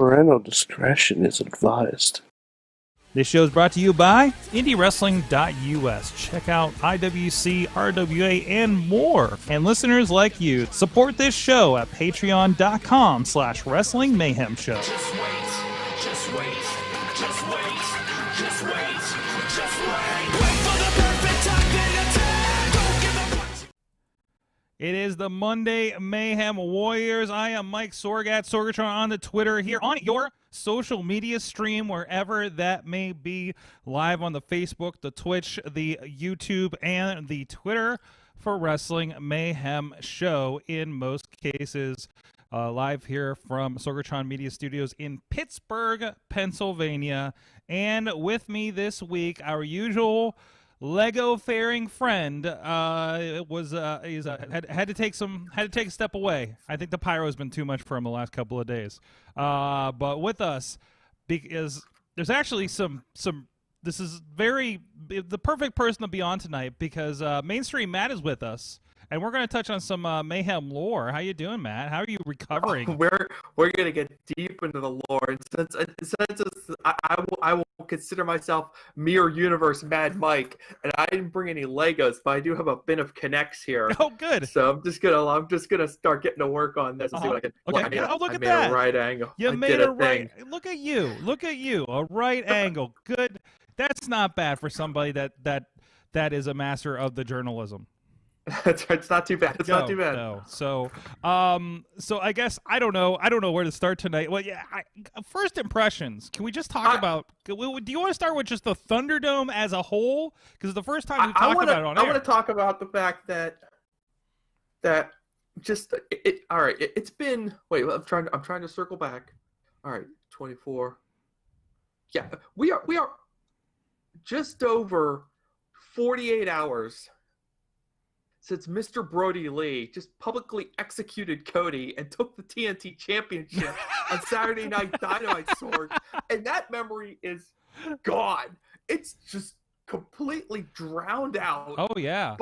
Parental discretion is advised. This show is brought to you by IndieWrestling.us. Check out IWC, RWA, and more. And listeners like you, support this show at Patreon.com/Wrestling Mayhem Show. Just wait, just wait, just wait, just wait, just wait. Wait for the perfect time, then attack. Don't give up. It is the Monday Mayhem Warriors. I am Mike Sorgat, Sorgatron on the Twitter, here on your social media stream, wherever that may be, live on the Facebook, the Twitch, the YouTube, and the Twitter for Wrestling Mayhem Show in most cases. Live here from Sorgatron Media Studios in Pittsburgh, Pennsylvania. And with me this week, our usual Lego faring friend had to take a step away. I think the pyro has been too much for him the last couple of days. But with us, because there's actually this is the perfect person to be on tonight, because Mainstream Matt is with us. And we're going to touch on some Mayhem lore. How you doing, Matt? How are you recovering? We're going to get deep into the lore. And since I will consider myself Mirror Universe Mad Mike, and I didn't bring any Legos, but I do have a bin of Connects here. Oh, good. So I'm just gonna start getting to work on this and see what I can. Okay. I made a right angle. You made a right. Look at you. Look at you. A right angle. Good. That's not bad for somebody that is a master of the journalism. It's not too bad. It's not too bad. No. So I guess I don't know where to start tonight. Well, yeah. First impressions. Can we just talk about? Do you want to start with just the Thunderdome as a whole? Because the first time we talked about it on air. I want to talk about the fact that just it. All right. It's been. Wait. I'm trying to circle back. All right. 24. Yeah. We are just over 48 hours since Mr. Brody Lee just publicly executed Cody and took the TNT Championship on Saturday Night Dynamite, Sorg. And that memory is gone. It's just completely drowned out. Oh, yeah.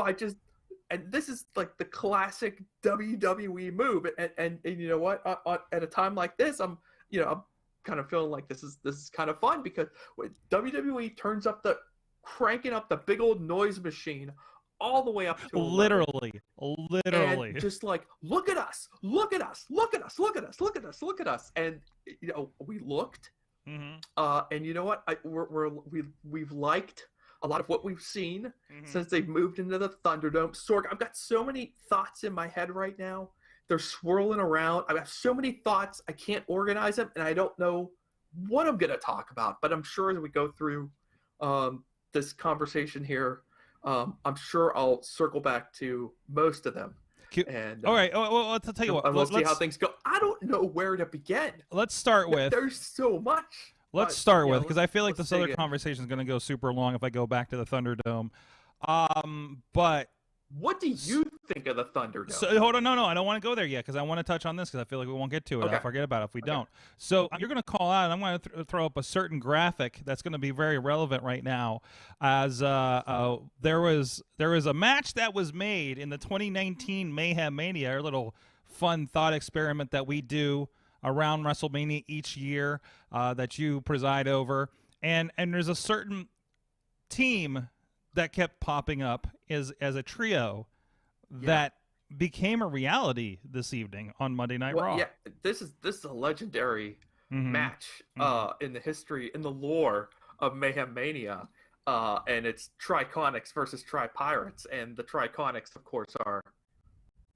And this is like the classic WWE move. And you know what? At a time like this, I'm kind of feeling like this is kind of fun, because when WWE cranking up the big old noise machine all the way up to literally, and just like, look at us, look at us, look at us, look at us, look at us, look at us. And we looked, and you know what? We've liked a lot of what we've seen since they've moved into the Thunderdome. Sorg, I've got so many thoughts in my head right now. They're swirling around. I have so many thoughts. I can't organize them, and I don't know what I'm going to talk about. But I'm sure as we go through this conversation here, I'm sure I'll circle back to most of them. And all right. Well, I'll tell you what. And we'll see how things go. I don't know where to begin. Let's start with. There's so much. Let's start with, because I feel like this other conversation is going to go super long if I go back to the Thunderdome. But what do you think of the Thunderdome? So, hold on, no, I don't want to go there yet, because I want to touch on this, because I feel like we won't get to it. Okay. I'll forget about it if we don't. So you're going to call out, and I'm going to throw up a certain graphic that's going to be very relevant right now, as there was a match that was made in the 2019 Mayhem Mania, our little fun thought experiment that we do around WrestleMania each year, that you preside over, and there's a certain team that kept popping up as a trio that became a reality this evening on Monday Night Raw. Yeah, this is a legendary match in the lore of Mayhem Mania, and it's Triconics versus Tri-Pirates, and the Triconics, of course, are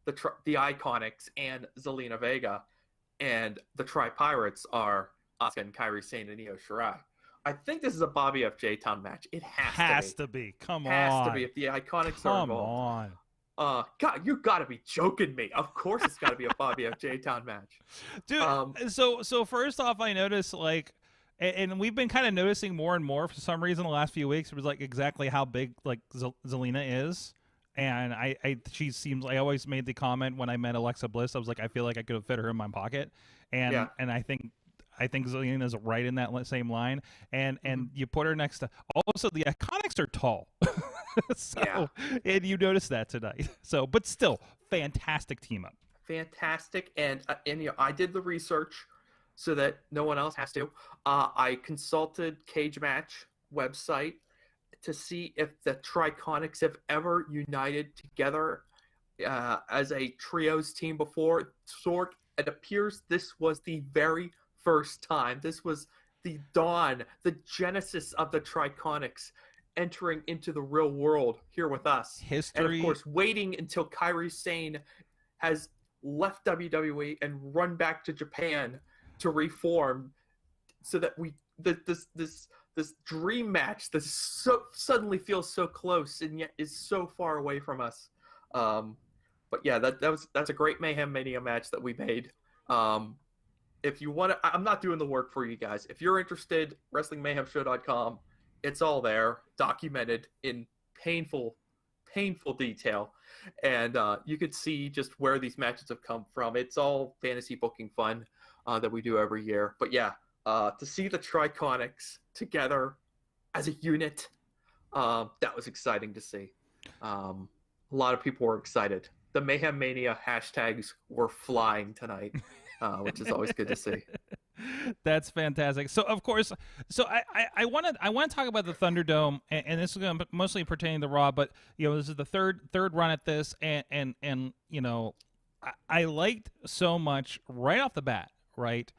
the Iiconics and Zalina Vega, and the Tri-Pirates are Asuka and Kairi Sane and Io Shirai. I think this is a Bobby F. J-Town match. It has to be. Come on. Has to be if the Iconics are involved. Come on. God, you got to be joking me. Of course it's got to be a Bobby F. J-Town match. Dude, so first off, I noticed, like, and we've been kind of noticing more and more for some reason the last few weeks, it was like exactly how big like Zalina is. And she seems, I always made the comment when I met Alexa Bliss, I was like, I feel like I could have fit her in my pocket. And I think Zalina is right in that same line, and you put her next to. Also, the Iconics are tall, and you noticed that tonight. So, but still, fantastic team up. Fantastic, and I did the research so that no one else has to. I consulted Cage Match website to see if the Triconics have ever united together as a trios team before. Sorg, it appears this was the very first time. This was the dawn, the genesis of the Triconics entering into the real world here with us. History. And of course, waiting until Kairi Sane has left WWE and run back to Japan to reform, so that this dream match that suddenly feels so close and yet is so far away from us. But yeah, that's a great Mayhem Mania match that we made. If you want to, I'm not doing the work for you guys. If you're interested, WrestlingMayhemShow.com, it's all there, documented in painful detail. And you could see just where these matches have come from. It's all fantasy booking fun that we do every year. But yeah, to see the Triconics together as a unit, that was exciting to see. A lot of people were excited. The Mayhem Mania hashtags were flying tonight, which is always good to see. That's fantastic. So of course, I want to talk about the Thunderdome, and this is going to mostly pertaining to Raw, but this is the third run at this, and I liked so much right off the bat, right?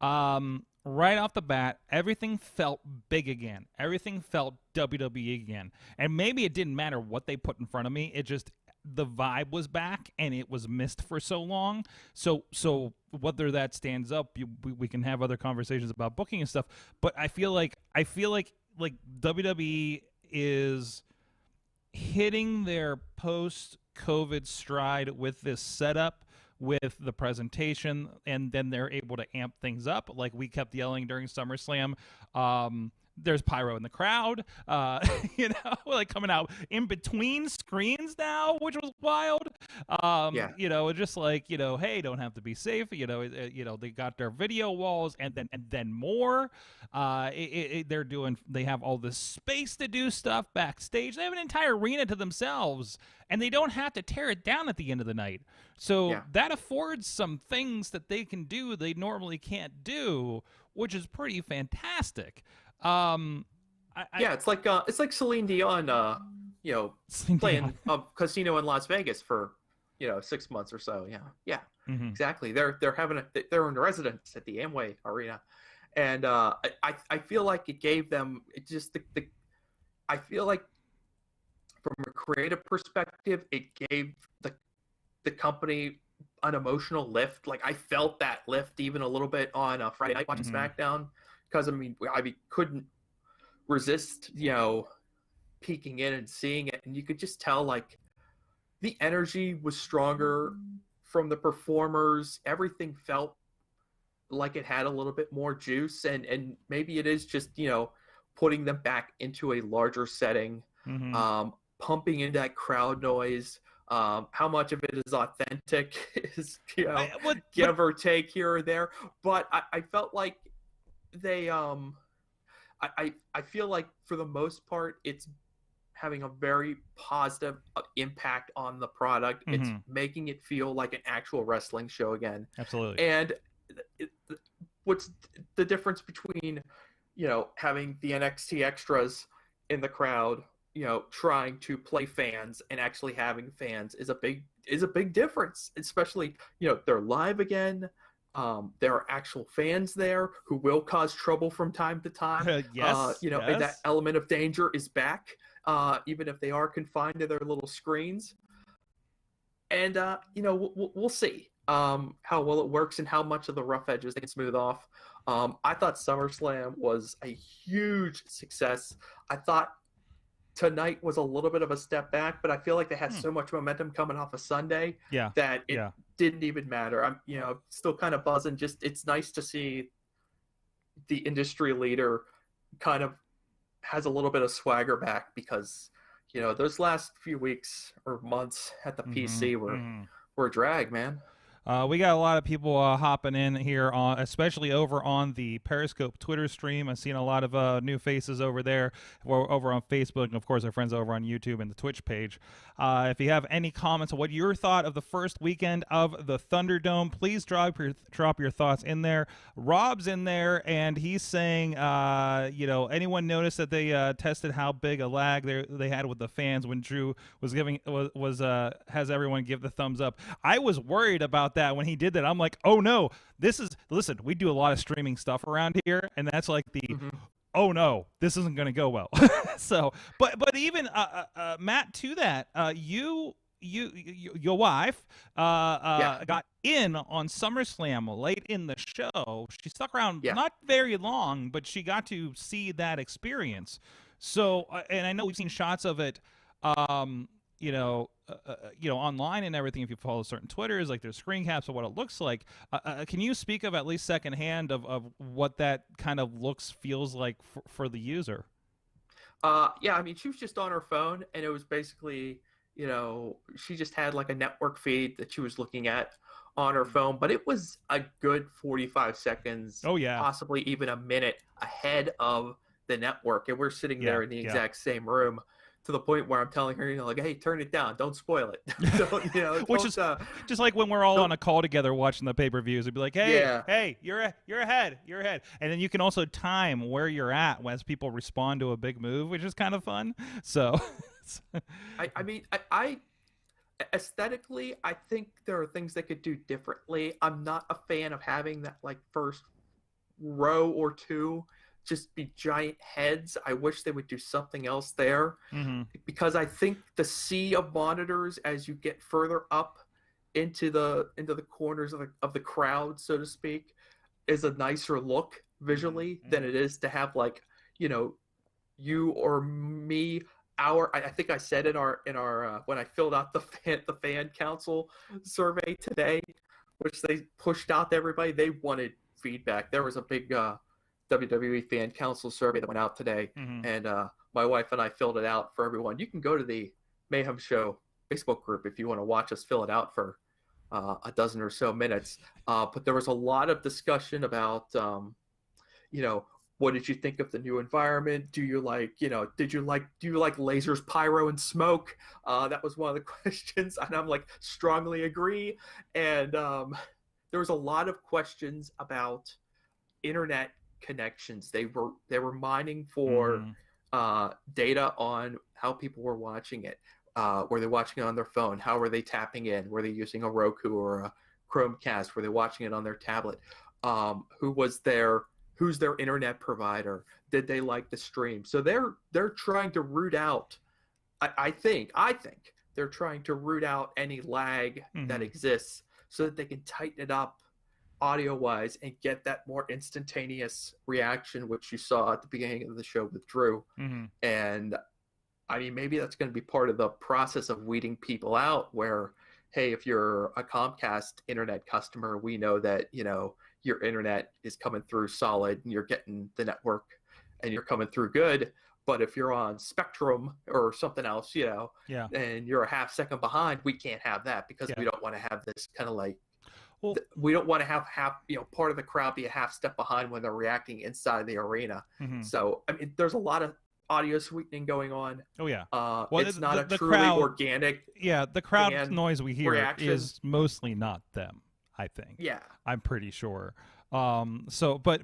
Right off the bat, everything felt big again. Everything felt WWE again, and maybe it didn't matter what they put in front of me. It just, the vibe was back, and it was missed for so long. So whether that stands up, we can have other conversations about booking and stuff. But I feel like WWE is hitting their post-COVID stride with this setup, with the presentation, and then they're able to amp things up. Like we kept yelling during SummerSlam. There's pyro in the crowd, like coming out in between screens now, which was wild. Just like, hey, don't have to be safe. They got their video walls and then more. They have all this space to do stuff backstage. They have an entire arena to themselves, and they don't have to tear it down at the end of the night. So that affords some things that they can do they normally can't do, which is pretty fantastic. It's like Celine Dion, playing a casino in Las Vegas for 6 months or so. Mm-hmm. Exactly. They're in residence at the Amway Arena, and I feel like it gave them I feel like from a creative perspective, it gave the company an emotional lift. Like I felt that lift even a little bit on Friday night watching SmackDown. Because I couldn't resist, peeking in and seeing it, and you could just tell like the energy was stronger from the performers. Everything felt like it had a little bit more juice, and maybe it is just putting them back into a larger setting, pumping in that crowd noise. How much of it is authentic is give or take here or there, but I felt like they I feel like for the most part it's having a very positive impact on the product. It's making it feel like an actual wrestling show again. Absolutely. And what's the difference between having the NXT extras in the crowd trying to play fans and actually having fans is a big difference, especially they're live again. There are actual fans there who will cause trouble from time to time. Yes. And that element of danger is back, even if they are confined to their little screens. And, we'll see how well it works and how much of the rough edges they can smooth off. I thought SummerSlam was a huge success. I thought tonight was a little bit of a step back, but I feel like they had so much momentum coming off of Sunday that it didn't even matter. I'm, still kind of buzzing. Just, it's nice to see the industry leader kind of has a little bit of swagger back, because, those last few weeks or months at the PC were a drag, man. We got a lot of people hopping in here, especially over on the Periscope Twitter stream. I've seen a lot of new faces over there, over on Facebook, and of course our friends over on YouTube and the Twitch page. If you have any comments on what your thought of the first weekend of the Thunderdome, please drop your thoughts in there. Rob's in there, and he's saying, anyone noticed that they tested how big a lag they had with the fans when Drew was has everyone give the thumbs up? I was worried about that when he did that. I'm like, oh no, listen, we do a lot of streaming stuff around here, and that's like the oh no, this isn't going to go well. So, but even Matt, to that, your wife got in on SummerSlam late in the show. She stuck around not very long, but she got to see that experience. So, and I know we've seen shots of it, online and everything. If you follow certain Twitters, like there's screen caps of what it looks like. Can you speak of at least secondhand of what that kind of feels like for the user? I mean, she was just on her phone, and it was basically, she just had like a network feed that she was looking at on her phone, but it was a good 45 seconds, possibly even a minute ahead of the network, and we're sitting there in the exact same room, to the point where I'm telling her, like, hey, turn it down, don't spoil it. Which is just like when we're all on a call together watching the pay-per-views. It'd be like, hey, you're ahead, and then you can also time where you're at as people respond to a big move, which is kind of fun. So, I mean, I aesthetically, I think there are things they could do differently. I'm not a fan of having that like first row or two just be giant heads. I wish they would do something else there, because I think the sea of monitors as you get further up into the corners of the crowd, so to speak, is a nicer look visually than it is to have like, you or me. I think I said in our when I filled out the fan council survey today, which they pushed out to everybody, they wanted feedback. There was a big WWE fan council survey that went out today, and my wife and I filled it out for everyone. You can go to the Mayhem Show Facebook group if you want to watch us fill it out for a dozen or so minutes. But there was a lot of discussion about, what did you think of the new environment? Do you like, do you like lasers, pyro, and smoke? That was one of the questions, and I'm like, strongly agree. And there was a lot of questions about internet connections. They were mining for data on how people were watching it. Were they watching it on their phone? How were they tapping in? Were they using a Roku or a Chromecast? Were they watching it on their tablet? Who's their internet provider? Did they like the stream? So they're trying to root out. I think they're trying to root out any lag that exists, so that they can tighten it up audio-wise and get that more instantaneous reaction, which you saw at the beginning of the show with Drew. And I mean, maybe that's going to be part of the process of weeding people out, where, hey, if you're a Comcast internet customer, we know that, your internet is coming through solid and you're getting the network and you're coming through good. But if you're on Spectrum or something else, and you're a half second behind, we can't have that, because we don't want to have this kind of like, we don't want to have part of the crowd be a half step behind when they're reacting inside the arena. So, I mean, there's a lot of audio sweetening going on. It's not a truly organic. The crowd noise we hear is mostly not them, I think. I'm pretty sure. So, but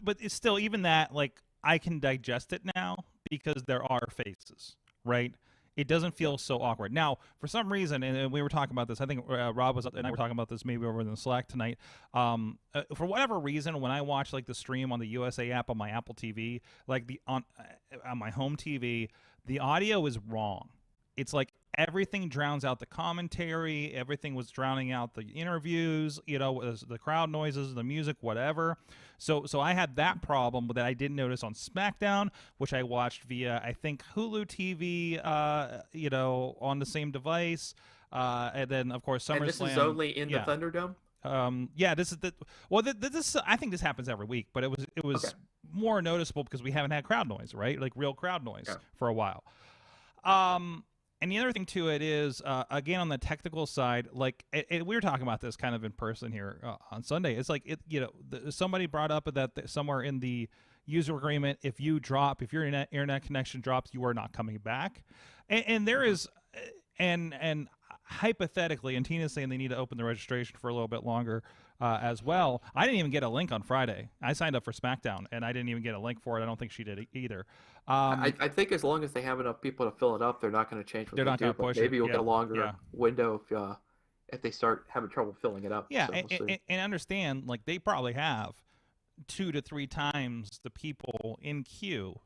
it's still, even that, like, I can digest it now because there are faces, right? It doesn't feel so awkward. Now, for some reason, and we were talking about this, I think Rob was and I were talking about this maybe over in the Slack tonight. For whatever reason, when I watch like the stream on the USA app on my Apple TV, like on my home TV, the audio is wrong. It's like everything drowns out the commentary. Everything was drowning out the interviews, the crowd noises, the music, whatever. So I had that problem that I didn't notice on SmackDown, which I watched via, I think, Hulu TV, on the same device. And then, of course, SummerSlam. And this is only in the Thunderdome? This is this I think this happens every week, but it was more noticeable because we haven't had crowd noise, right? Like real crowd noise for a while. And the other thing to it is, again, on the technical side, like we were talking about this kind of in person here on Sunday. It's like somebody brought up that somewhere in the user agreement, if your internet connection drops, you are not coming back. And there is, and hypothetically, and Tina's saying they need to open the registration for a little bit longer as well. I didn't even get a link on Friday. I signed up for SmackDown, and I didn't even get a link for it. I don't think she did either. I think as long as they have enough people to fill it up, they're not going to change what they're not do. Push maybe it. you'll get a longer window if they start having trouble filling it up. Yeah, so and understand, like, they probably have 2 to 3 times the people in queue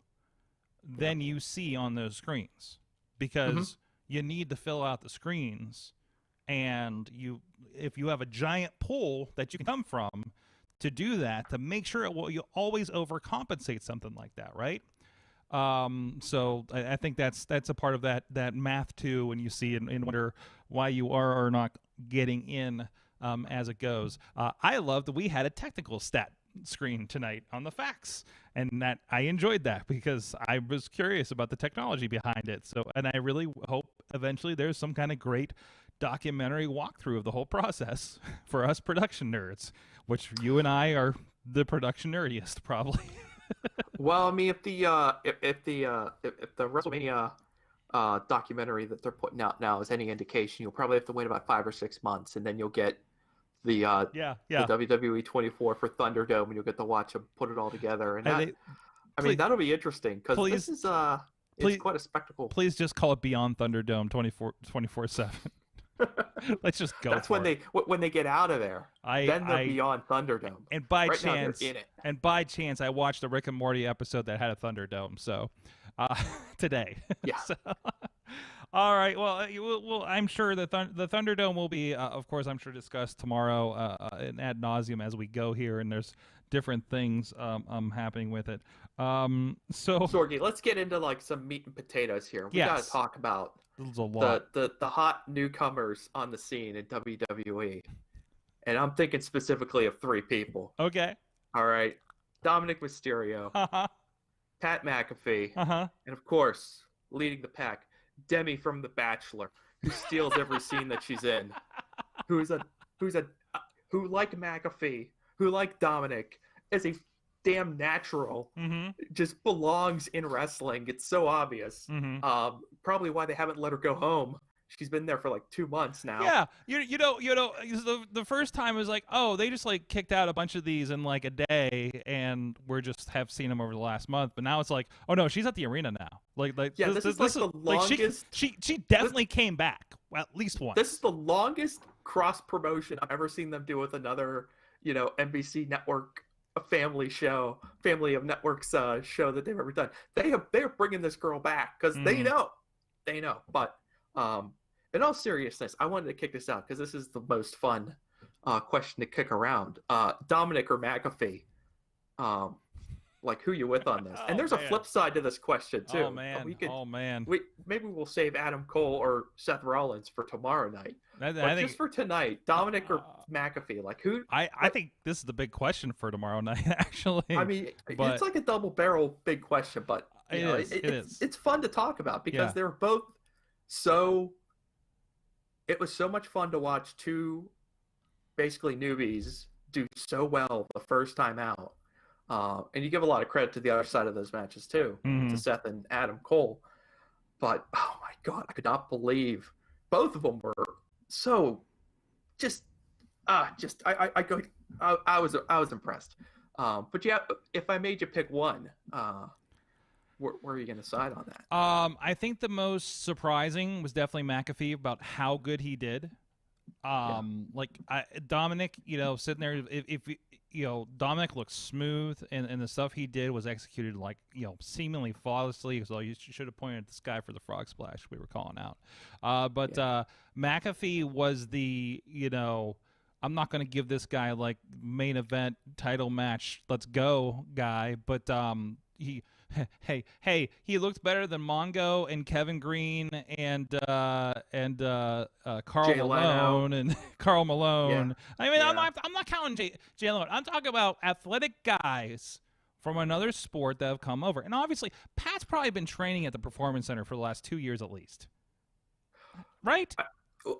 than you see on those screens, because you need to fill out the screens, and if you have a giant pool that you can come from to do that, to make sure you always overcompensate something like that, right? So I think that's a part of that math too, when you see and wonder why you are or not getting in as it goes. I loved that we had a technical stat screen tonight on the facts, and that I enjoyed that because I was curious about the technology behind it. So, and I really hope eventually there's some kind of great documentary walkthrough of the whole process for us production nerds, which you and I are the production nerdiest probably. Well, I mean, if the WrestleMania documentary that they're putting out now is any indication, you'll probably have to wait about 5 or 6 months, and then you'll get the WWE 24 for Thunderdome, and you'll get to watch them put it all together. And I mean, that'll be interesting because this is it's quite a spectacle. Please just call it Beyond Thunderdome 24/7. Let's just go. That's when they get out of there. Then they're beyond Thunderdome. And by chance, I watched the Rick and Morty episode that had a Thunderdome. So today. Yeah. So, all right. Well, I'm sure the Thunderdome will be, of course, I'm sure discussed tomorrow and ad nauseum as we go here, and there's different things happening with it. So Sorgi, let's get into like some meat and potatoes here. We got to talk about the hot newcomers on the scene in WWE, and I'm thinking specifically of 3 people. Okay. All right, Dominik Mysterio, Pat McAfee, and of course, leading the pack, Demi from The Bachelor, who steals every scene that she's in, who like McAfee, who like Dominik, is a damn natural, just belongs in wrestling. It's so obvious. Probably why they haven't let her go home. She's been there for like 2 months now. Yeah, you know, the first time was like, oh, they just like kicked out a bunch of these in like a day, and we're just have seen them over the last month. But now it's like, oh no, she's at the arena now. This is the longest. She definitely came back at least once. This is the longest cross promotion I've ever seen them do with another, NBC network, a family of networks show that they've ever done. They're bringing this girl back because they know. But in all seriousness, I wanted to kick this out because this is the most fun question to kick around. Dominik or McAfee? Like, who you with on this? And there's a flip side to this question too. Oh man. Maybe we'll save Adam Cole or Seth Rollins for tomorrow night. I think, just for tonight, Dominik or McAfee? Like, who? I think this is the big question for tomorrow night. Actually, I mean, it's like a double barrel big question, but it's fun to talk about because they're both so. It was so much fun to watch 2 basically newbies do so well the first time out. And you give a lot of credit to the other side of those matches too, to Seth and Adam Cole. But oh my God, I could not believe both of them were so I was impressed. But yeah, if I made you pick one, where are you going to side on that? I think the most surprising was definitely McAfee about how good he did. Dominik, sitting there, if Dominik looks smooth, and the stuff he did was executed like, seemingly flawlessly. So you should have pointed at this guy for the frog splash we were calling out. McAfee was the, I'm not going to give this guy like main event title match, let's go guy, but he looked better than Mongo and Kevin Green and Carl Malone and Carl Malone. Yeah. I mean, I'm not counting Jay Malone. I'm talking about athletic guys from another sport that have come over. And obviously, Pat's probably been training at the Performance Center for the last 2 years at least. right?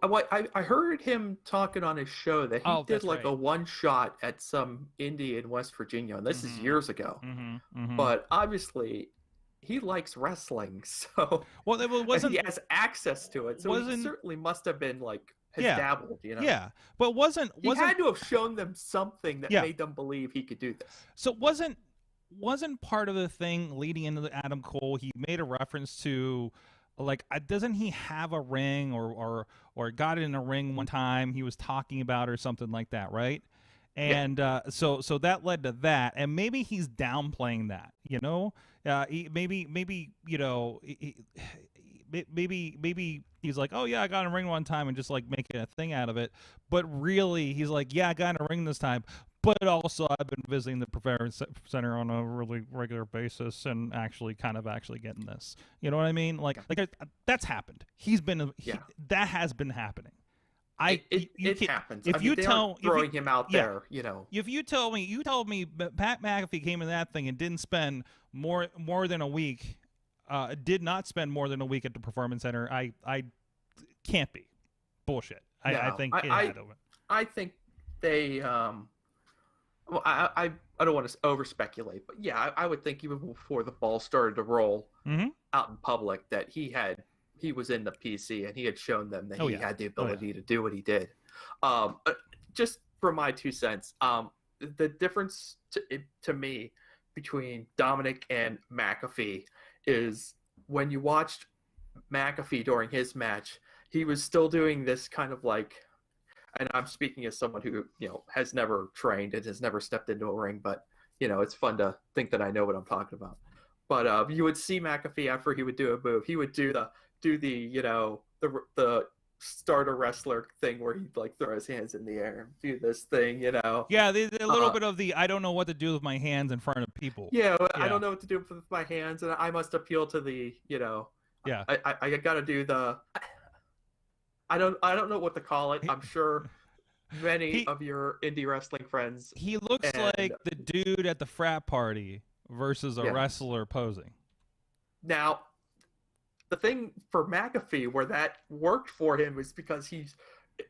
I heard him talking on his show that he did like right. a one shot at some indie in West Virginia, and this is years ago. But obviously, he likes wrestling, so it wasn't. He has access to it, so he certainly must have been like dabbled, you know. Yeah, but he had to have shown them something that made them believe he could do this. So wasn't part of the thing leading into the Adam Cole? He made a reference to, like, doesn't he have a ring or got in a ring one time he was talking about or something like that, right? And so that led to that, and maybe he's downplaying that, you know. Maybe you know, maybe he's like, oh yeah, I got in a ring one time, and just like making a thing out of it. But really, he's like, yeah, I got in a ring this time, but also I've been visiting the performance center on a really regular basis and actually getting this. You know what I mean? Like that's happened. That has been happening. It happens. If you tell throwing him out there, you know. If you told me Pat McAfee came in that thing and didn't spend more than a week, did not spend more than a week at the performance center, I can't be bullshit. I think it had to win. I think they well, I don't want to over speculate, but yeah, I would think even before the ball started to roll out in public that he was in the PC and he had shown them that he had the ability to do what he did. Just for my 2 cents, the difference to me between Dominik and McAfee is when you watched McAfee during his match, he was still doing this kind of like, and I'm speaking as someone who, you know, has never trained and has never stepped into a ring, but, you know, it's fun to think that I know what I'm talking about. But you would see McAfee after he would do a move, he would do the you know, the start a wrestler thing where he'd like throw his hands in the air and do this thing, you know. Yeah, a little bit of the I don't know what to do with my hands in front of people. Yeah, I don't know what to do with my hands, and I must appeal to the, you know. Yeah. I got to do the. I don't know what to call it. I'm sure many of your indie wrestling friends. He looks like the dude at the frat party versus a wrestler posing. Now, the thing for McAfee where that worked for him is because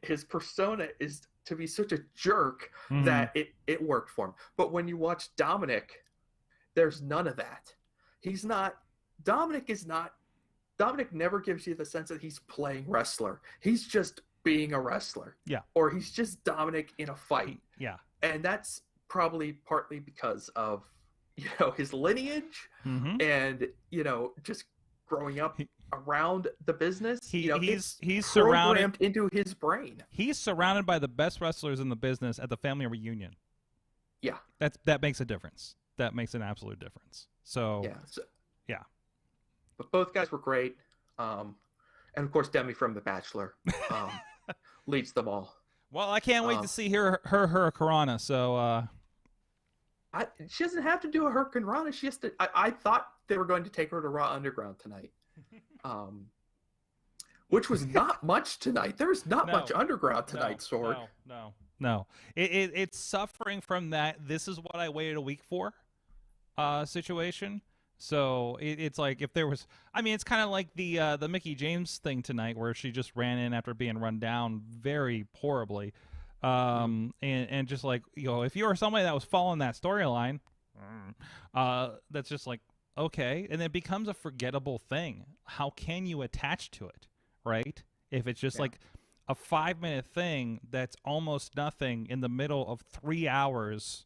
his persona is to be such a jerk that it worked for him. But when you watch Dominik, there's none of that. Dominik never gives you the sense that he's playing wrestler. He's just being a wrestler. Yeah. Or he's just Dominik in a fight. Yeah. And that's probably partly because of, you know, his lineage and, you know, just growing up around the business. He's surrounded into his brain. He's surrounded by the best wrestlers in the business at the family reunion. Yeah. That makes a difference. That makes an absolute difference. So yeah. But both guys were great. And of course Demi from The Bachelor leads them all. Well, I can't wait to see her Hurricanrana. So she doesn't have to do a Hurricanrana. She has to. I thought they were going to take her to Raw Underground tonight, which was not much tonight. There was not much Underground tonight, Sword. No. It's suffering from that. This is what I waited a week for situation. So it's like if there was, I mean, it's kind of like the Mickie James thing tonight where she just ran in after being run down very horribly. And just like, you know, if you were somebody that was following that storyline, that's just like, okay. And it becomes a forgettable thing. How can you attach to it? Right. If it's just like a 5-minute thing, that's almost nothing in the middle of 3 hours.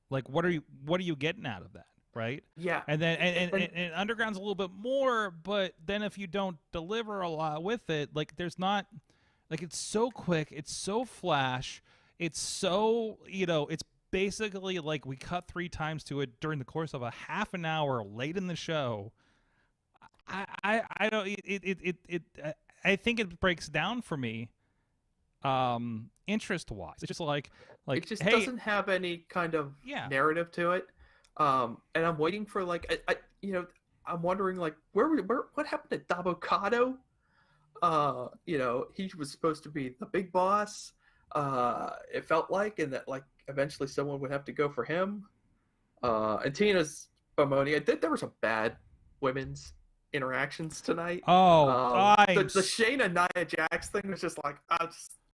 Like, what are you getting out of that? Right. Yeah. And then and Underground's a little bit more, but then if you don't deliver a lot with it, like there's not, like it's so quick, it's so flash, it's so, you know, it's basically like we cut 3 times to it during the course of a half an hour late in the show. I don't I think it breaks down for me interest wise. It's just like it just doesn't have any kind of narrative to it. And I'm waiting for like you know, I'm wondering like what happened to Dabocado? You know, he was supposed to be the big boss. It felt like, and that like eventually someone would have to go for him. And Tina's Ammonia. There were some bad women's interactions tonight. Oh, the Shayna Nia Jax thing was just like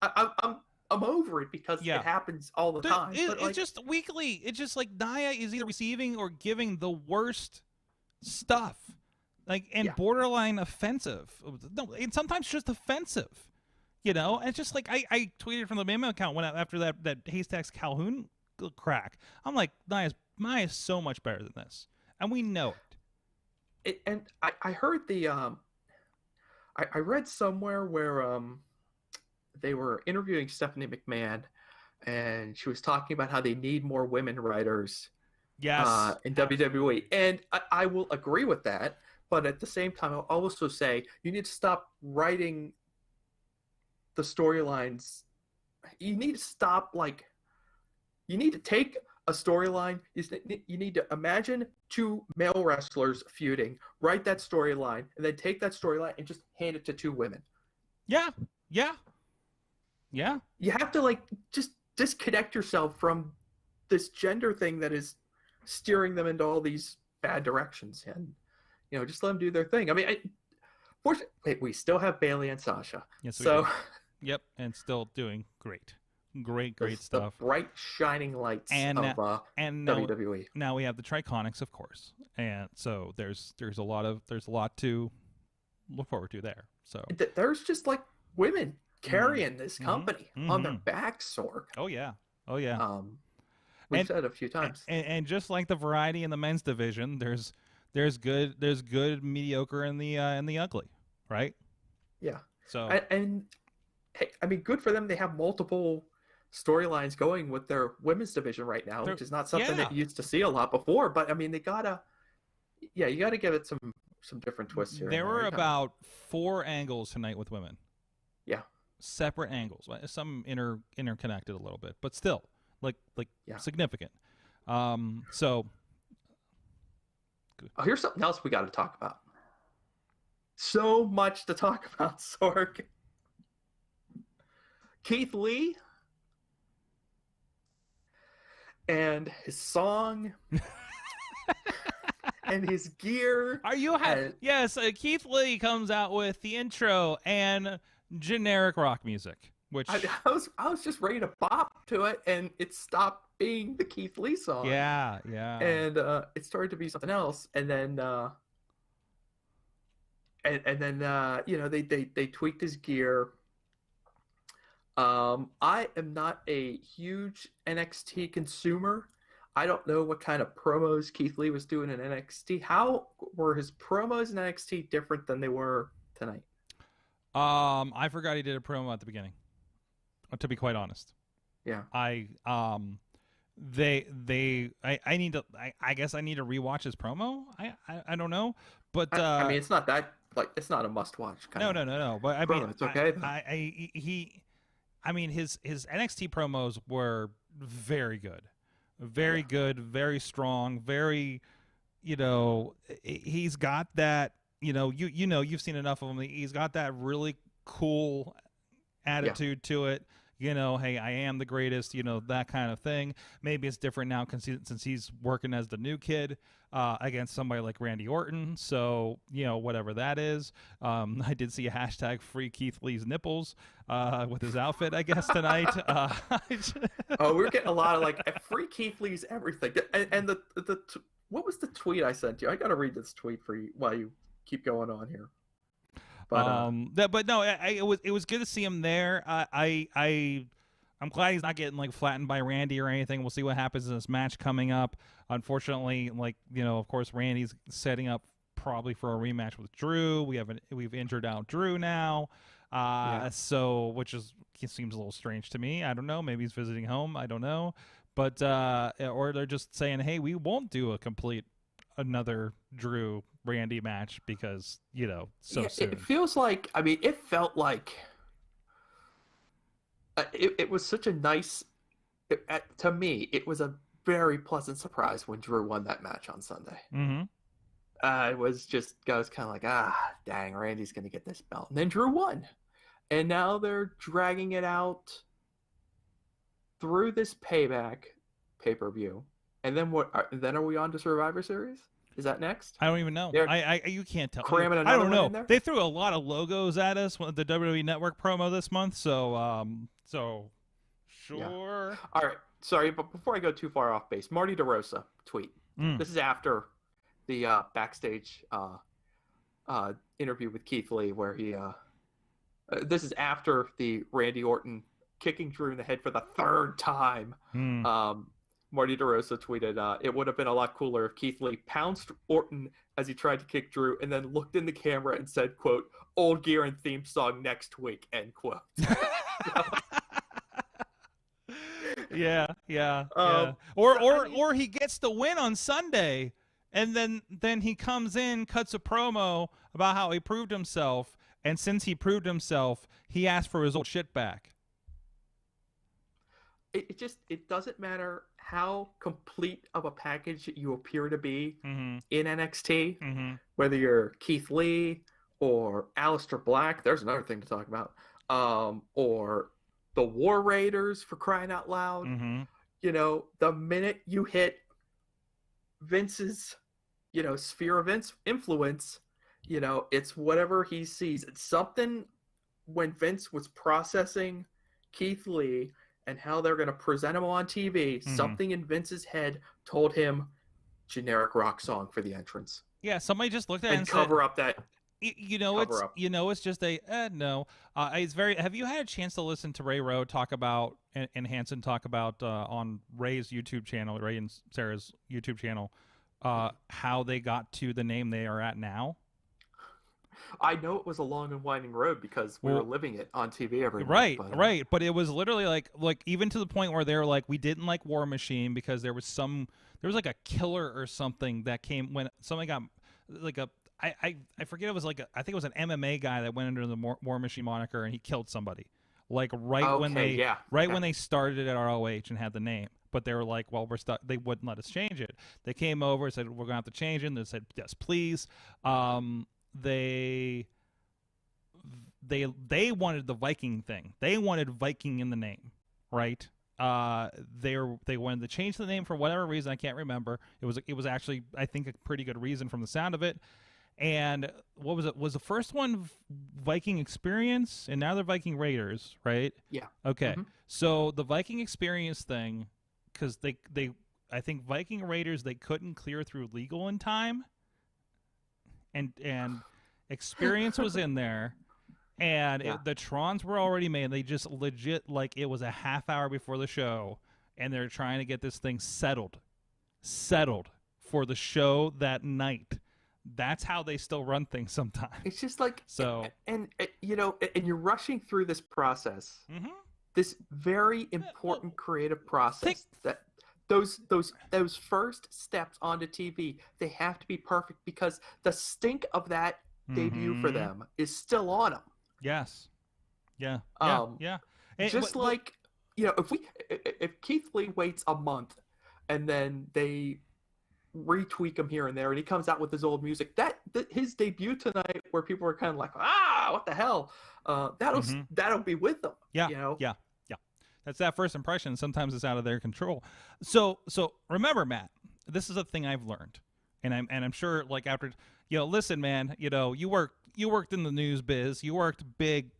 I'm over it because it happens all the time. It's just weekly. It's just like Nia is either receiving or giving the worst stuff, and borderline offensive. No, and sometimes just offensive. And it's just like I tweeted from the Mayhem account after that Haystacks Calhoun crack. I'm like, Nia's so much better than this, and we know it. And I heard I read somewhere where they were interviewing Stephanie McMahon, and she was talking about how they need more women writers. Yes. In WWE, and I will agree with that. But at the same time, I'll also say you need to stop writing the storylines. You need to stop you need to take a storyline. You need to imagine two male wrestlers feuding, write that storyline, and then take that storyline and just hand it to two women. Yeah. You have to just disconnect yourself from this gender thing that is steering them into all these bad directions, and just let them do their thing. I mean, fortunately, we still have Bayley and Sasha. Yes, we do. Yep, and still doing great stuff. The bright shining lights of WWE. Now we have the Triconics, of course, and so there's a lot to look forward to there. So there's just women carrying this company on their backs, Sorg. Oh yeah. We've said it a few times. And just like the variety in the men's division, there's good, mediocre, and the ugly, right? Yeah. So and hey, I mean, good for them. They have multiple storylines going with their women's division right now, which is not something that you used to see a lot before. But I mean, you gotta give it some different twists here. There were about 4 angles tonight with women. Yeah. Separate angles, some interconnected a little bit, but still. Significant. So here's something else we got to talk about. So much to talk about, Sorg. Keith Lee and his song and his gear. Are you yes, Keith Lee comes out with the intro and generic rock music. Which I was just ready to bop to it, and it stopped being the Keith Lee song. Yeah. And it started to be something else, and then they tweaked his gear. I am not a huge NXT consumer. I don't know what kind of promos Keith Lee was doing in NXT. How were his promos in NXT different than they were tonight? I forgot he did a promo at the beginning. To be quite honest. Yeah. I guess I need to rewatch his promo. I don't know, but I mean, it's not that it's not a must-watch. No. But I mean, it's okay. I mean, his NXT promos were very good, good, very strong, very. He's got that. You've seen enough of him. He's got that really cool attitude to it. Hey, I am the greatest, that kind of thing. Maybe it's different now since he's working as the new kid against somebody like Randy Orton. So, whatever that is. I did see a hashtag free Keith Lee's nipples with his outfit, I guess, tonight. We're getting a lot of free Keith Lee's everything. And what was the tweet I sent you? I got to read this tweet for you while you keep going on here. But no, it was good to see him there. I'm glad he's not getting flattened by Randy or anything. We'll see what happens in this match coming up. Unfortunately, of course, Randy's setting up probably for a rematch with Drew. We've injured out Drew now, so which seems a little strange to me. I don't know. Maybe he's visiting home. I don't know, but or they're just saying, hey, we won't do another Drew Randy match because soon. It feels like, I mean, it felt like it was such a nice to me, it was a very pleasant surprise when Drew won that match on Sunday. It was I was kind of like, dang, Randy's gonna get this belt, and then Drew won, and now they're dragging it out through this payback pay-per-view, and then what? Then are we on to Survivor Series? Is that next? I don't even know. They're you can't tell. cramming I another don't one know. in there? They threw a lot of logos at us with the WWE Network promo this month, so sure. Yeah. All right. Sorry, but before I go too far off base, Marty DeRosa tweet. This is after the backstage interview with Keith Lee, where he. This is after the Randy Orton kicking Drew in the head for the third time. Marty DeRosa tweeted, "It would have been a lot cooler if Keith Lee pounced Orton as he tried to kick Drew, and then looked in the camera and said, 'quote old gear and theme song next week,' end quote." Yeah. Or he gets the win on Sunday, and then he comes in, cuts a promo about how he proved himself, and since he proved himself, he asked for his old shit back. It doesn't matter how complete of a package you appear to be in NXT, whether you're Keith Lee or Aleister Black. There's another thing to talk about, or the War Raiders, for crying out loud. You know, the minute you hit Vince's, sphere of influence, it's whatever he sees. It's something when Vince was processing Keith Lee and how they're going to present him on TV, something in Vince's head told him generic rock song for the entrance. Yeah, somebody just looked at it and cover said, up that. It's just a no. It's very. Have you had a chance to listen to Ray Rowe talk about and Hanson talk about on Ray's YouTube channel, Ray and Sarah's YouTube channel, how they got to the name they are at now? I know it was a long and winding road because we were living it on TV every night. But, right. But it was literally like even to the point where they were like, we didn't like War Machine because there was like a killer or something that came when somebody got like a. I forget, it was like I think it was an MMA guy that went under the War Machine moniker and he killed somebody, like when they started at ROH and had the name. But they were like, well, we're stuck. They wouldn't let us change it. They came over and said, we're gonna have to change it. And they said, yes, please. They wanted the Viking thing. They wanted Viking in the name, right? They wanted to change the name for whatever reason. I can't remember. It was actually, I think, a pretty good reason from the sound of it. And what was it? Was the first one Viking Experience, and now they're Viking Raiders, right? Yeah. Okay. So the Viking Experience thing, because I think Viking Raiders, they couldn't clear through legal in time, and Experience was in there, and the Trons were already made. They just legit, like, it was a half hour before the show, and they're trying to get this thing settled for the show that night. That's how they still run things sometimes. It's just like, so, and you're rushing through this process, this very important creative process. That those first steps onto TV, they have to be perfect because the stink of that debut for them is still on them. Yes. Yeah. Yeah. If Keith Lee waits a month and then they retweak him here and there and he comes out with his old music, his debut tonight where people were kind of like, what the hell, that'll be with them. Yeah. That's that first impression. Sometimes it's out of their control. So remember, Matt, this is a thing I've learned, and I'm sure, like, after, listen, man, you worked in the news biz, you worked big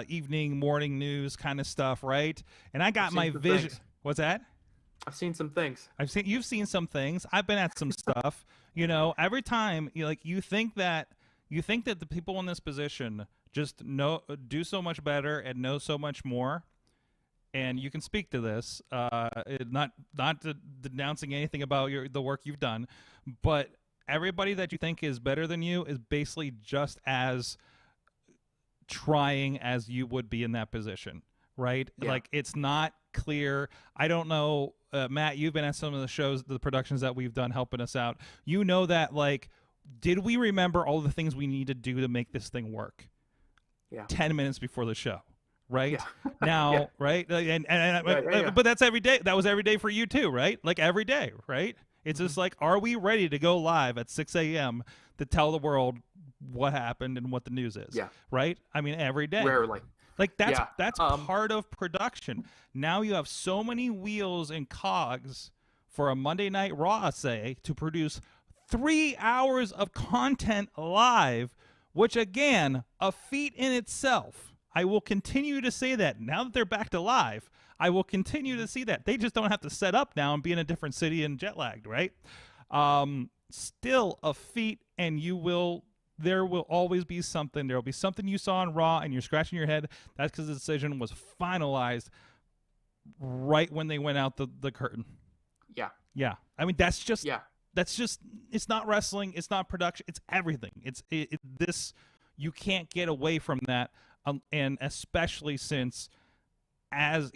evening, morning news kind of stuff, right? And I got my vision. What's that? I've seen some things. You've seen some things. I've been at some stuff. Every time you think that the people in this position just do so much better and know so much more. And you can speak to this, not denouncing anything about the work you've done, but everybody that you think is better than you is basically just as trying as you would be in that position, right? Yeah. Like, it's not clear. I don't know, Matt, you've been at some of the shows, the productions that we've done helping us out. You know that, like, did we remember all the things we need to do to make this thing work? Yeah. 10 minutes before the show. Right? Yeah. Now, right? But that's every day. That was every day for you too, right? Like, every day, right? It's just like, are we ready to go live at 6 a.m. to tell the world what happened and what the news is? Yeah. Right? I mean, every day. Rarely. Like, that's part of production. Now you have so many wheels and cogs for a Monday Night Raw, say, to produce 3 hours of content live, which again, a feat in itself. I will continue to say that now that they're back to live. I will continue to see that. They just don't have to set up now and be in a different city and jet lagged, right? Still a feat, and there will always be something. There will be something you saw on Raw, and you're scratching your head. That's because the decision was finalized right when they went out the curtain. Yeah. Yeah. I mean, that's just it's not wrestling. It's not production. It's everything. This, you can't get away from that. And especially since as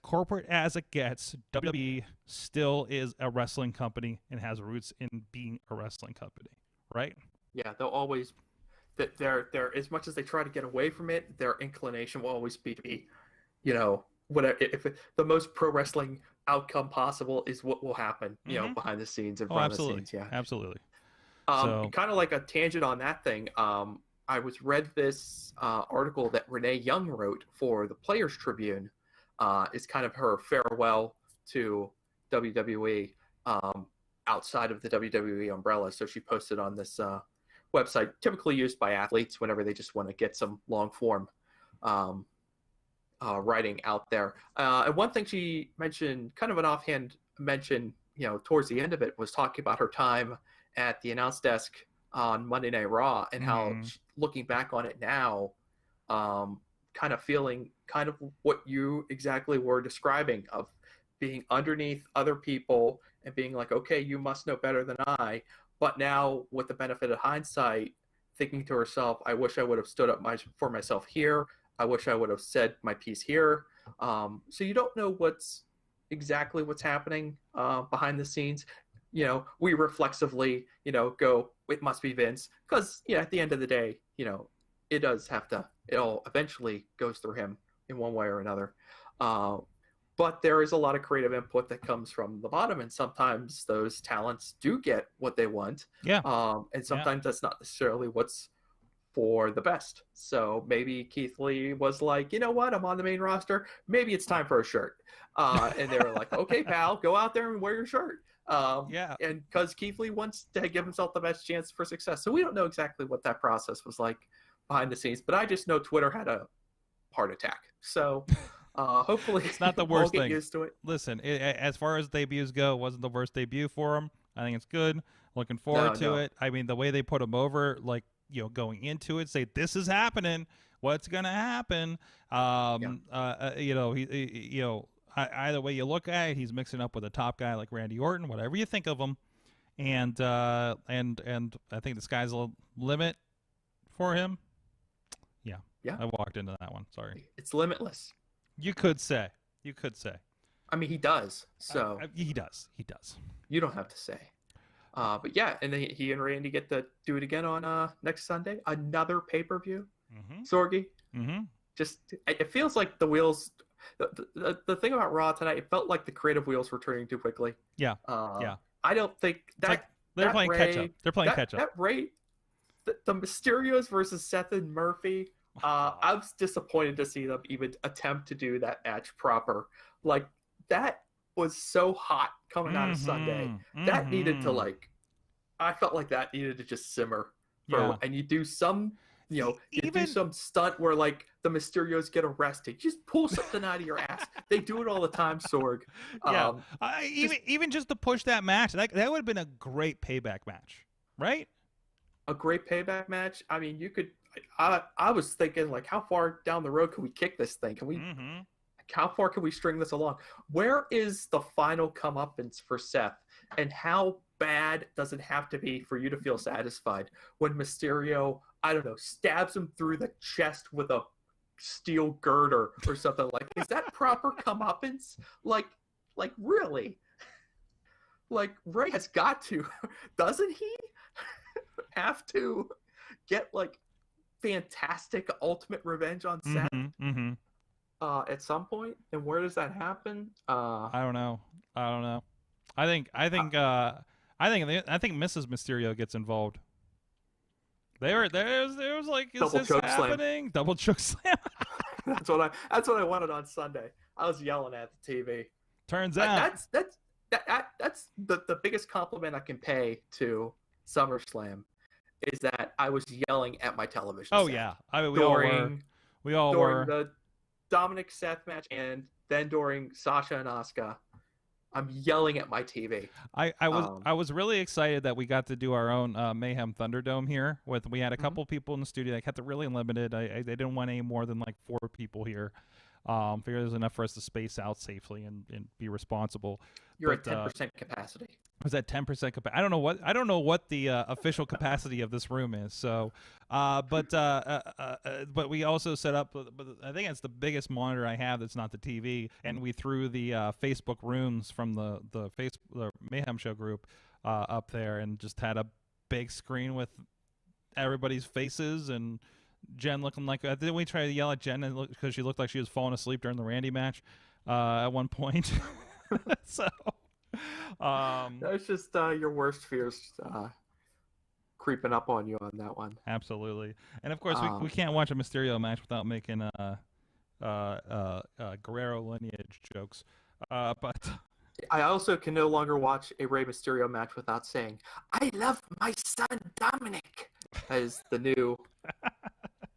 corporate as it gets, WWE still is a wrestling company and has roots in being a wrestling company, right? Yeah, they'll always that they're as much as they try to get away from it, their inclination will always be to be, whatever. If the most pro wrestling outcome possible is what will happen, behind the scenes and front of the scenes. Yeah, absolutely. Kind of like a tangent on that thing. I read this article that Renee Young wrote for the Players Tribune. Is kind of her farewell to WWE outside of the WWE umbrella. So she posted on this website, typically used by athletes whenever they just want to get some long form writing out there. And one thing she mentioned, kind of an offhand mention, towards the end of it, was talking about her time at the announce desk on Monday Night Raw and how, looking back on it now, kind of feeling kind of what you exactly were describing, of being underneath other people and being like, okay, you must know better than I. But now, with the benefit of hindsight, thinking to herself, I wish I would have stood up for myself here. I wish I would have said my piece here. So you don't know what's happening behind the scenes. We reflexively, go, it must be Vince. Because, at the end of the day, it all eventually goes through him in one way or another. But there is a lot of creative input that comes from the bottom, and sometimes those talents do get what they want. Yeah. And sometimes that's not necessarily what's for the best. So maybe Keith Lee was like, you know what, I'm on the main roster. Maybe it's time for a shirt. And they were like, okay, pal, go out there and wear your shirt. And because Keith Lee wants to give himself the best chance for success. So we don't know exactly what that process was like behind the scenes, but I just know Twitter had a heart attack. So hopefully it's not the worst we'll thing. Get used to it. Listen, as far as debuts go, it wasn't the worst debut for him. I think it's good. Looking forward to it. I mean, the way they put him over, like, going into it, say this is happening, what's gonna happen. Either way you look at it, he's mixing up with a top guy like Randy Orton, whatever you think of him, and I think the sky's the limit for him. Yeah, I walked into that one. Sorry, it's limitless. You could say. I mean, he does. So he does. You don't have to say. But yeah, and then he and Randy get to do it again on next Sunday, another pay-per-view. Sorgi. Just, it feels like the wheels. The thing about Raw tonight, it felt like the creative wheels were turning too quickly. Yeah. I don't think that they're playing catch up. They're playing catch up. That rate, the Mysterios versus Seth and Murphy. I was disappointed to see them even attempt to do that match proper. Like, that was so hot coming out of Sunday. That needed to, I felt like that needed to just simmer. And you do some, you do some stunt where, the Mysterios get arrested. Just pull something out of your ass. They do it all the time, Sorg. Even just to push that match, that would have been a great payback match, right? A great payback match? I mean, you could... I was thinking, how far down the road can we kick this thing? Can we... How far can we string this along? Where is the final comeuppance for Seth? And how bad does it have to be for you to feel satisfied when Mysterio, I don't know, stabs him through the chest with a steel girder or something? Is that proper comeuppance? Really? Ray has got to, doesn't he have to get, fantastic ultimate revenge on Seth? At some point, and where does that happen? I don't know. I think Mrs. Mysterio gets involved. There was is this happening? Slam. Double choke slam. That's what I wanted on Sunday. I was yelling at the TV. Turns out that's that's the biggest compliment I can pay to SummerSlam is that I was yelling at my television. Oh set yeah, I mean, during we all during were. the Dominik Seth match, and then during Sasha and Asuka. I'm yelling at my TV. I was really excited that we got to do our own Mayhem Thunderdome here. We had a couple people in the studio. I kept it really limited. They didn't want any more than like 4 people here. Figured there's enough for us to space out safely and be responsible. You're at 10% capacity. Was that 10% capacity? I don't know what the official capacity of this room is. So, but we also set up. But I think it's the biggest monitor I have. That's not the TV. And we threw the Facebook rooms from the Mayhem Show group up there, and just had a big screen with everybody's faces and Jen looking like. Didn't we try to yell at Jen because she looked like she was falling asleep during the Randy match at one point? So. That's just your worst fears creeping up on you on that one. Absolutely. And of course we can't watch a Mysterio match without making Guerrero lineage jokes. But I also can no longer watch a Rey Mysterio match without saying, "I love my son Dominik." That is the new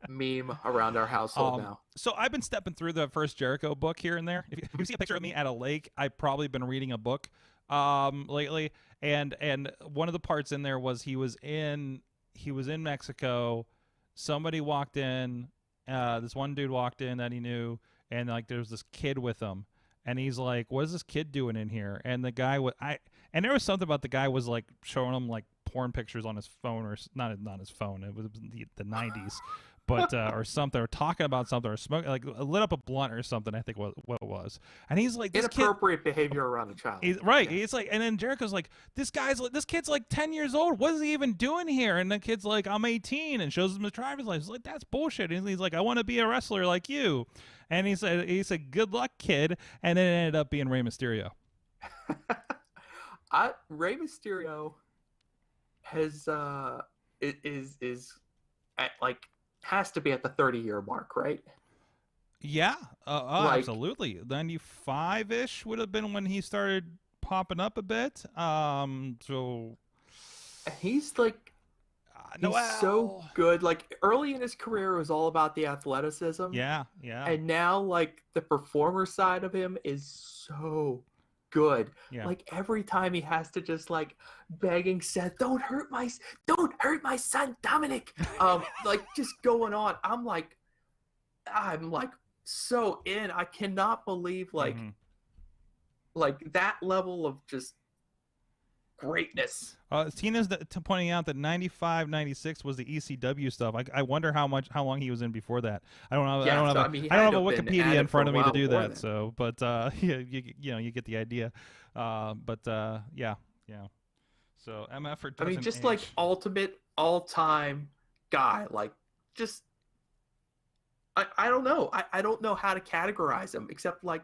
meme around our household now. So I've been stepping through the first Jericho book here and there. If you see a picture of me at a lake, I've probably been reading a book lately, and one of the parts in there was he was in Mexico. Somebody walked in, this one dude walked in that he knew, and like there was this kid with him, and he's like, "What is this kid doing in here?" And the guy and there was something about the guy was like showing him like porn pictures on his phone, or not his phone. It was the 90s. But or something, or talking about something, or smoking, like lit up a blunt or something. I think what it was, and he's like, this inappropriate behavior around a child. Right? Yeah. He's like, and then Jericho's like, this kid's like 10 years old. What is he even doing here? And the kid's like, I'm 18, and shows him his driver's license. Like, that's bullshit. And he's like, I want to be a wrestler like you. And he said, good luck, kid. And then it ended up being Rey Mysterio. Rey Mysterio has is at like. Has to be at the 30-year mark, right? Yeah, absolutely. 95-ish would have been when he started popping up a bit. So he's like, he's so good. Like early in his career, it was all about the athleticism. Yeah. And now, like the performer side of him is so good. Yeah. Like every time he has to just like begging Seth, don't hurt my son Dominik. Like just going on. I'm like so in. I cannot believe like that level of just greatness. Tina's pointing out that 95, 96 was the ECW stuff. I wonder how long he was in before that. I don't know. Yeah, I don't have a Wikipedia in front of me to do that. So, but yeah, you get the idea. Yeah. So MF for I mean, just like ultimate all-time guy. Like just I don't know. I don't know how to categorize him except like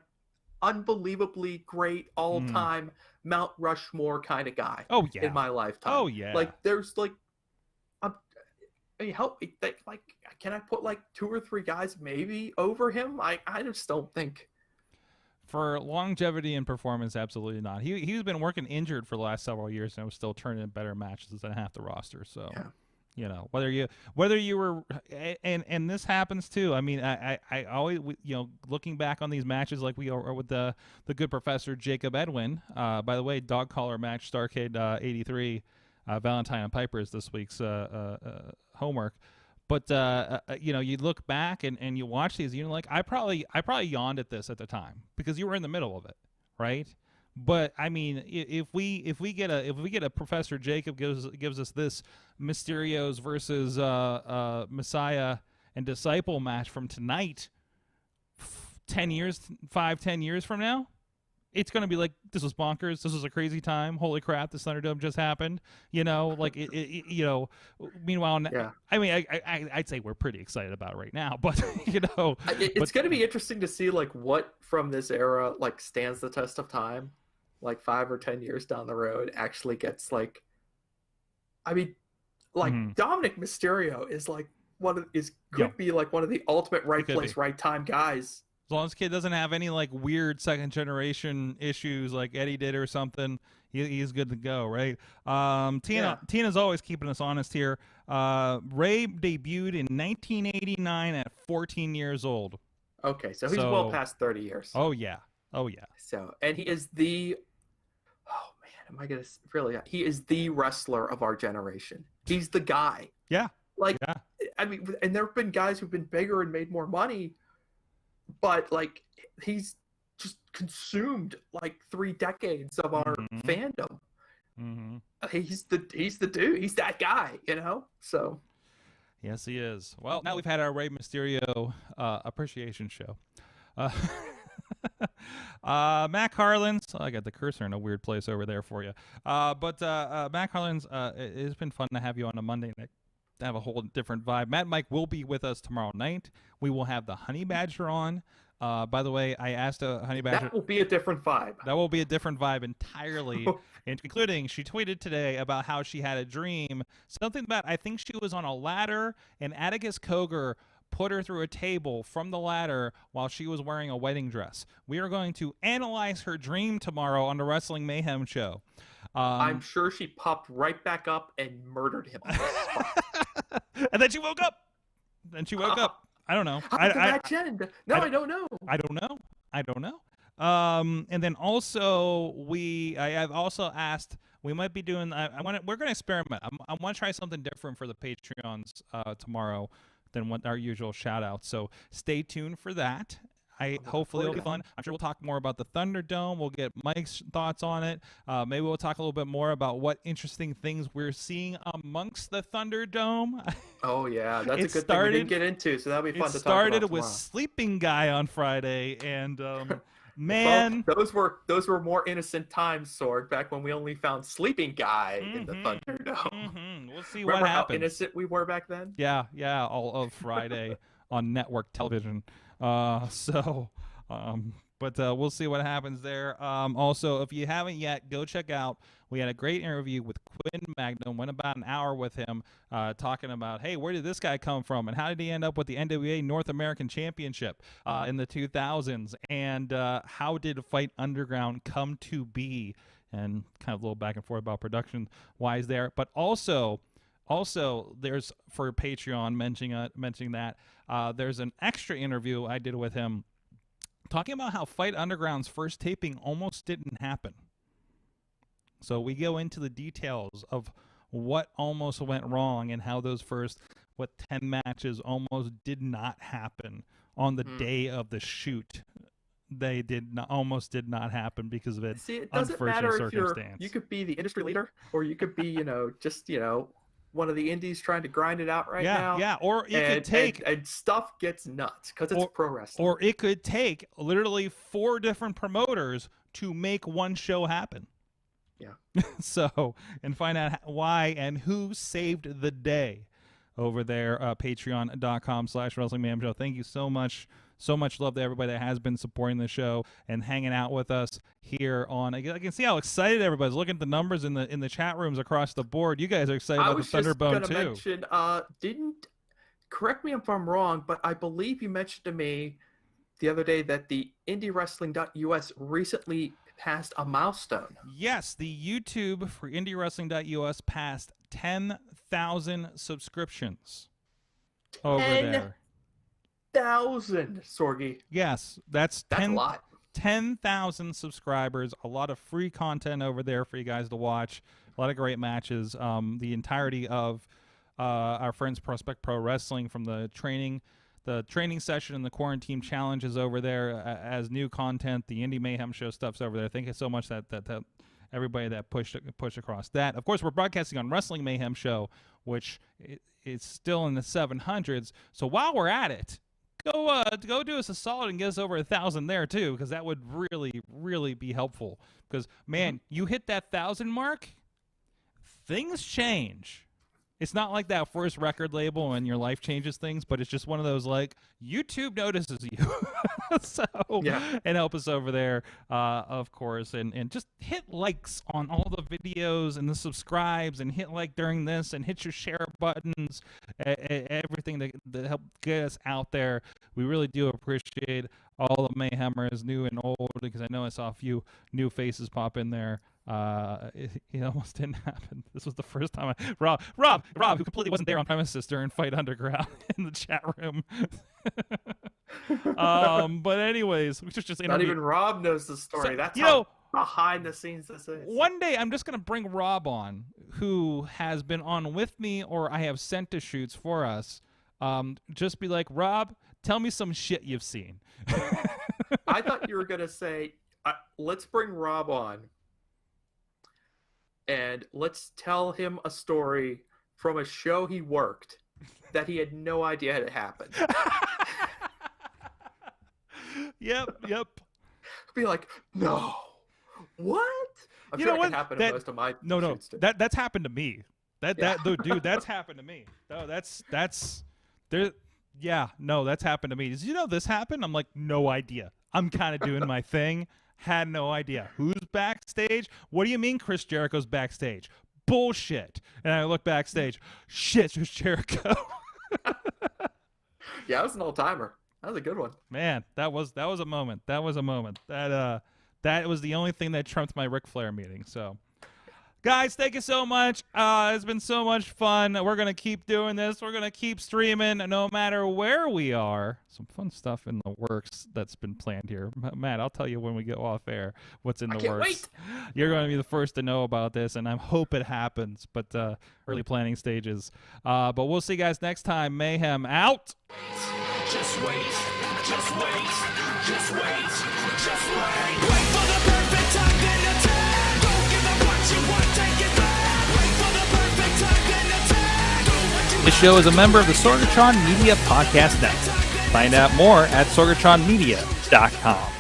unbelievably great all-time Mount Rushmore kind of guy. Oh yeah, in my lifetime. Oh yeah, like there's like, I mean, help me. Like, can I put like 2 or 3 guys maybe over him? I just don't think. For longevity and performance, absolutely not. He's been working injured for the last several years and was still turning in better matches than half the roster. So. Yeah. You know, whether you were, and this happens too. I mean, I always, looking back on these matches, like we are with the good professor Jacob Edwin. By the way, dog collar match, Starcade 83, Valentine and Piper is this week's homework. But you look back and you watch these, like I probably yawned at this at the time because you were in the middle of it, right? But I mean, if we get a Professor Jacob gives us this Mysterios versus Messiah and Disciple match from tonight, 10 years from now, it's going to be like, this was bonkers. This was a crazy time. Holy crap, this Thunderdome just happened. Like meanwhile, yeah. I mean, I'd say we're pretty excited about it right now, but it's going to be interesting to see like what from this era like stands the test of time. Like 5 or 10 years down the road actually gets like, I mean, like Dominik Mysterio is like could be like one of the ultimate right place, right time guys As long as the kid doesn't have any like weird second generation issues like Eddie did or something, he's good to go, right? Tina's always keeping us honest here. Ray debuted in 1989 at 14 years old. Okay, so he's well past 30 years. Oh yeah. So, and he is the, oh man, am I gonna really? He is the wrestler of our generation. He's the guy. Yeah. I mean, and there have been guys who've been bigger and made more money, but like he's just consumed like 3 decades of our fandom. He's the dude. He's that guy, you know. So. Yes, he is. Well, now we've had our Rey Mysterio appreciation show. Matt Carlins, I got the cursor in a weird place over there for you. But Matt Carlins, it's been fun to have you on a Monday night. To have a whole different vibe. Matt and Mike will be with us tomorrow night. We will have the Honey Badger on. By the way, I asked a Honey Badger. That will be a different vibe. That will be a different vibe entirely, including she tweeted today about how she had a dream. Something about, I think she was on a ladder and Atticus Cogar put her through a table from the ladder while she was wearing a wedding dress. We are going to analyze her dream tomorrow on the Wrestling Mayhem show. I'm sure she popped right back up and murdered him on the spot. And then she woke up. I don't know. I don't know. I don't know. And then also I've also asked, we might be doing, we're going to experiment. I want to try something different for the Patreons tomorrow than what our usual shout outs. So stay tuned for that. Hopefully it'll be fun. I'm sure we'll talk more about the Thunderdome. We'll get Mike's thoughts on it. Maybe we'll talk a little bit more about what interesting things we're seeing amongst the Thunderdome. Oh yeah, that's a good thing we didn't get into, so that'll be fun to talk about. It started with Sleeping Guy on Friday, and man, those were more innocent times, Sorg. Back when we only found Sleeping Guy in the Thunderdome. We'll see Remember what happens. how innocent we were back then? Yeah, all of Friday on network television. But we'll see what happens there. Also, if you haven't yet, go check out. We had a great interview with Quinn Magnum. Went about an hour with him, talking about, hey, where did this guy come from, and how did he end up with the NWA North American Championship in the 2000s, and how did Fight Underground come to be, and kind of a little back and forth about production wise there. But also there's, for Patreon, mentioning that there's an extra interview I did with him talking about how Fight Underground's first taping almost didn't happen. So we go into the details of what almost went wrong and how those first 10 matches almost did not happen on the day of the shoot. They almost did not happen because of it. See, it doesn't matter if you could be the industry leader, or you could be, just one of the indies trying to grind it out now. Yeah, or it could take... And stuff gets nuts because it's pro wrestling. Or it could take literally 4 different promoters to make one show happen. Yeah. So, and find out why and who saved the day over there, patreon.com/WrestlingMayhemShow. Thank you so much. So much love to everybody that has been supporting the show and hanging out with us here on. I can see how excited everybody's. Looking at the numbers in the chat rooms across the board. You guys are excited about the Thunderdome too. Mention, correct me if I'm wrong, but I believe you mentioned to me the other day that the IndieWrestling.us recently passed a milestone. Yes, the YouTube for IndieWrestling.us passed 10,000 subscriptions over there. 10,000, Sorgy. Yes, that's a lot. 10,000 subscribers. A lot of free content over there for you guys to watch. A lot of great matches. The entirety of our friends Prospect Pro Wrestling, from the training session and the quarantine challenges over there as new content. The Indie Mayhem Show stuff's over there. Thank you so much that everybody that pushed across that. Of course, we're broadcasting on Wrestling Mayhem Show, which is still in the 700s. So while we're at it, go do us a solid and get us over 1,000 there too, because that would really, really be helpful. Because man, you hit that 1,000 mark, things change. It's not like that first record label and your life changes things, but it's just one of those like YouTube notices you. So and help us over there, of course, and just hit likes on all the videos and the subscribes, and hit like during this, and hit your share buttons, everything that help get us out there. We really do appreciate all the Mayhemers, new and old, because I know I saw a few new faces pop in there. It almost didn't happen. This was the first time Rob, who completely wasn't there on premises during Fight Underground in the chat room. But anyways, we just not even Rob knows the story. So, that's how behind the scenes this is. One day I'm just gonna bring Rob on, who has been on with me, or I have sent to shoots for us. Just be like, Rob, tell me some shit you've seen. I thought you were gonna say, let's bring Rob on. And let's tell him a story from a show he worked that he had no idea had happened. Yep. Be like, no, what? I'm sure that happened to most of my shoots too. That's happened to me. Dude, that's happened to me. No, that's there. Yeah, no, that's happened to me. Did you know this happened? I'm like, no idea. I'm kind of doing my thing. Had no idea. Who's backstage? What do you mean Chris Jericho's backstage? Bullshit. And I look backstage. Shit, Chris Jericho. Yeah, it was an all-timer. That was a good one. Man, that was a moment. That was a moment. That was the only thing that trumped my Ric Flair meeting. So, guys, thank you so much. It's been so much fun. We're going to keep doing this. We're going to keep streaming no matter where we are. Some fun stuff in the works that's been planned here. Matt, I'll tell you when we get off air what's in the works. Wait. You're going to be the first to know about this, and I hope it happens, but early planning stages. But we'll see you guys next time. Mayhem out. Just wait, just wait, just wait, just wait. Wait for the perfect time, then attack. Don't give up what you want, take it back. Wait for the perfect time, then attack. Do what you This show is a member of the Sorgatron Media Podcast Network. Find out more at sorgatronmedia.com.